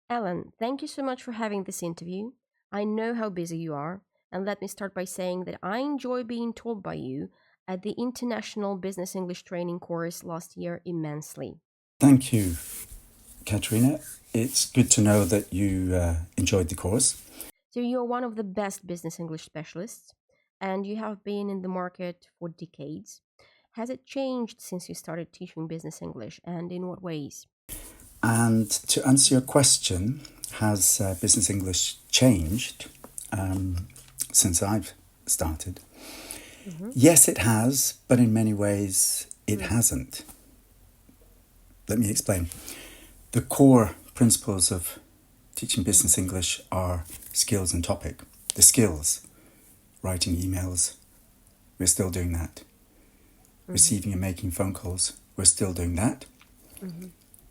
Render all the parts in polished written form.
Ellen, thank you so much for having this interview. I know how busy you are, and let me start by saying that I enjoy being told by you at the International Business English Training course last year immensely. Thank you, Katrina. It's good to know that you enjoyed the course. So, you're one of the best business English specialists, and you have been in the market for decades. Has it changed since you started teaching business English, and in what ways? And to answer your question, has business English changed since I've started? Mm-hmm. Yes, it has, but in many ways it hasn't. Let me explain. The core principles of teaching business English are skills and topic. The skills, writing emails, we're still doing that. Mm-hmm. Receiving and making phone calls, we're still doing that. Mm-hmm.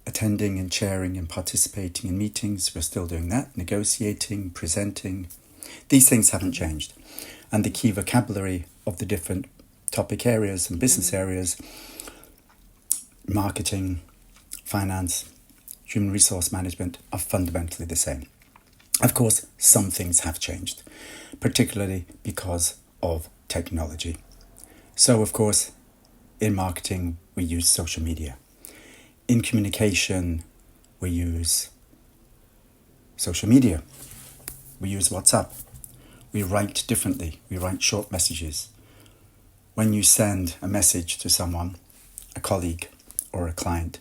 Attending and chairing and participating in meetings, we're still doing that. Negotiating, presenting, these things haven't changed. And the key vocabulary of the different topic areas and business areas, marketing, finance, human resource management, are fundamentally the same. Of course, some things have changed, particularly because of technology. So, of course, in marketing, we use social media. In communication, we use social media. We use WhatsApp. We write differently. We write short messages. When you send a message to someone, a colleague or a client,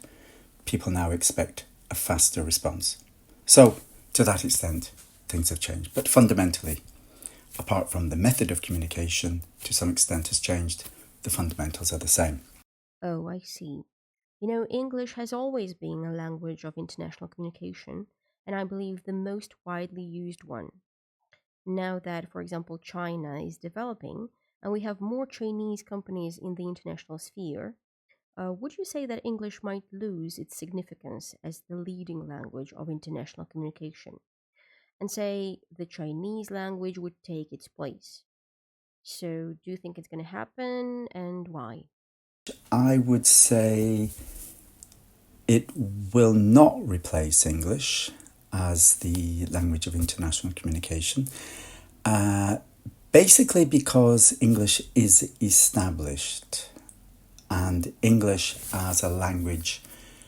people now expect a faster response. So, to that extent, things have changed. But fundamentally, apart from the method of communication to some extent has changed, the fundamentals are the same. Oh, I see. You know, English has always been a language of international communication, and I believe the most widely used one. Now that, for example, China is developing and we have more Chinese companies in the international sphere, would you say that English might lose its significance as the leading language of international communication? And say the Chinese language would take its place. So, do you think it's going to happen and why? I would say it will not replace English as the language of international communication, uh, basically because English is established and English as a language,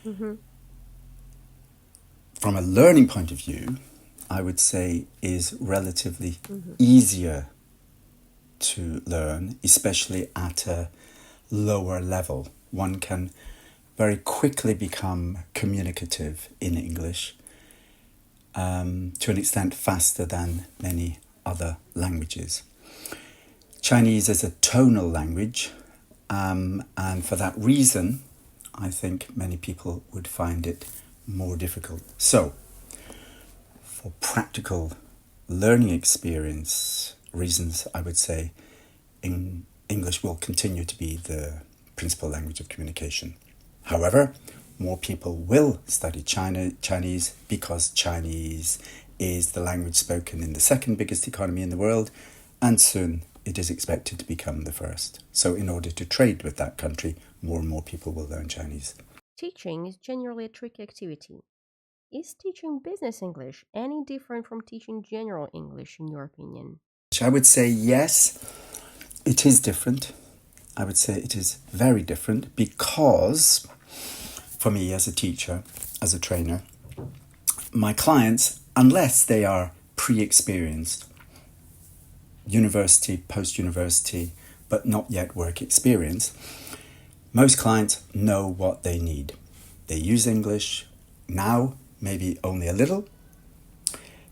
Mm-hmm. from a learning point of view, I would say is relatively Mm-hmm. easier to learn, especially at a lower level. One can very quickly become communicative in English, to an extent faster than many other languages. Chinese is a tonal language, and for that reason, I think many people would find it more difficult. So, for practical learning experience reasons, I would say English will continue to be the principal language of communication. However, more people will study Chinese because Chinese is the language spoken in the second biggest economy in the world, and soon it is expected to become the first. So, in order to trade with that country, more and more people will learn Chinese. Teaching is generally a tricky activity. Is teaching business English any different from teaching general English, in your opinion? I would say yes, it is different. I would say it is very different because, for me as a teacher, as a trainer, my clients, unless they are pre experienced, university, post university, but not yet work experience, most clients know what they need. They use English now, maybe only a little.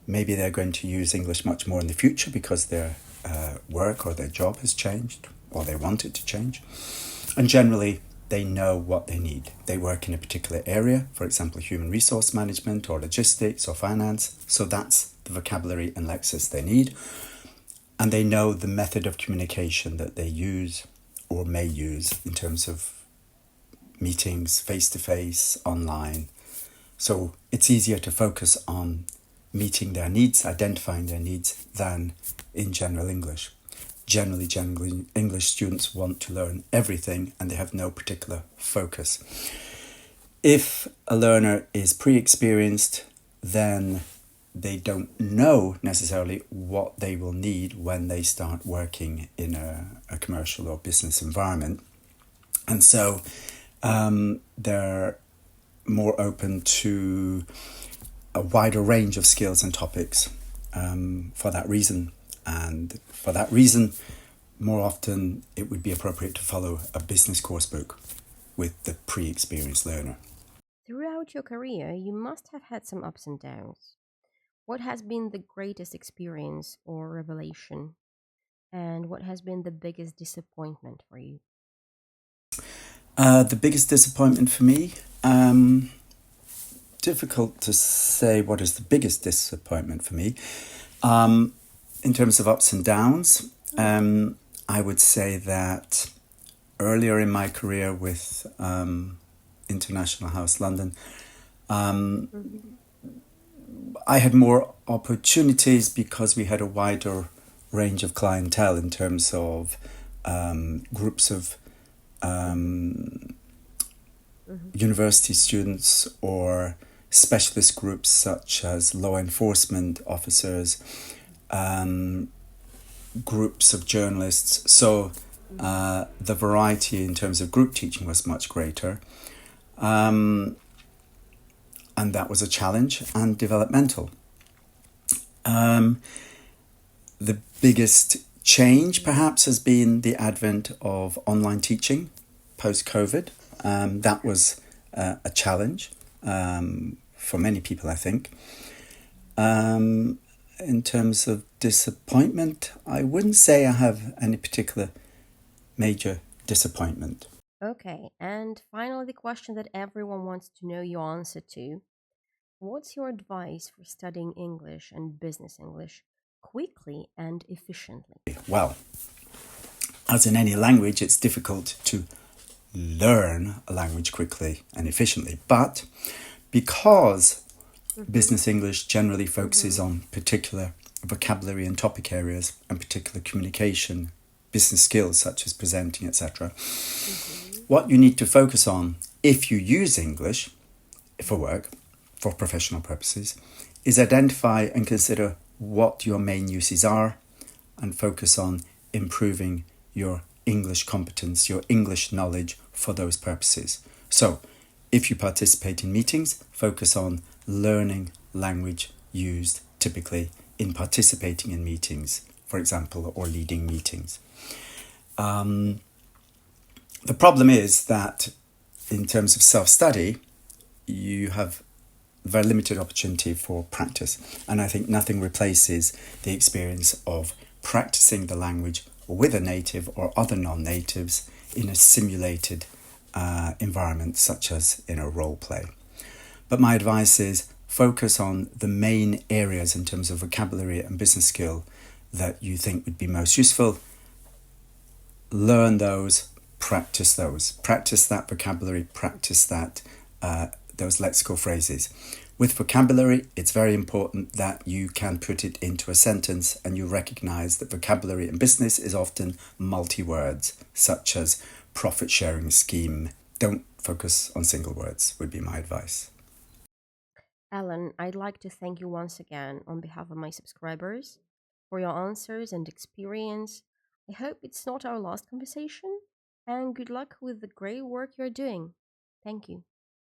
Maybe they're going to use English much more in the future because their work or their job has changed or they want it to change. And generally, they know what they need. They work in a particular area, for example, human resource management or logistics or finance. So that's the vocabulary and lexis they need. And they know the method of communication that they use or may use in terms of meetings, face-to-face, online. So it's easier to focus on meeting their needs, identifying their needs, than in general English. Generally, English students want to learn everything and they have no particular focus. If a learner is pre-experienced, then they don't know necessarily what they will need when they start working in a commercial or business environment. And so they're more open to a wider range of skills and topics for that reason. And for that reason, more often it would be appropriate to follow a business course book with the pre experienced learner. Throughout your career, you must have had some ups and downs. What has been the greatest experience or revelation? And what has been the biggest disappointment for you? The biggest disappointment for me, difficult to say what is the biggest disappointment for me. In terms of ups and downs, I would say that earlier in my career with International House London, Mm-hmm. I had more opportunities because we had a wider range of clientele in terms of groups of Mm-hmm. university students or specialist groups such as law enforcement officers, um, groups of journalists. So the variety in terms of group teaching was much greater. Um, and that was a challenge and developmental. Um, the biggest change perhaps has been the advent of online teaching post COVID. That was a challenge for many people, I think. Um, in terms of disappointment, I wouldn't say I have any particular major disappointment. Okay, and finally, the question that everyone wants to know your answer to. What's your advice for studying English and business English quickly and efficiently? Well, as in any language, it's difficult to learn a language quickly and efficiently. But because Mm-hmm. business English generally focuses Mm-hmm. on particular vocabulary and topic areas and particular communication, business skills such as presenting, etc., Mm-hmm. what you need to focus on if you use English for work, for professional purposes, is identify and consider what your main uses are and focus on improving your English competence, your English knowledge for those purposes. So, if you participate in meetings, focus on learning language used typically in participating in meetings, for example, or leading meetings. Um, the problem is that in terms of self study, you have very limited opportunity for practice. And I think nothing replaces the experience of practicing the language with a native or other non natives in a simulated environment, such as in a role play. But my advice is focus on the main areas in terms of vocabulary and business skill that you think would be most useful. Learn those, practice that vocabulary, practice that those lexical phrases. With vocabulary, it's very important that you can put it into a sentence and you recognize that vocabulary in business is often multi-words, such as profit sharing scheme. Don't focus on single words, would be my advice. Alan, I'd like to thank you once again on behalf of my subscribers for your answers and experience. I hope it's not our last conversation, and good luck with the great work you're doing. Thank you.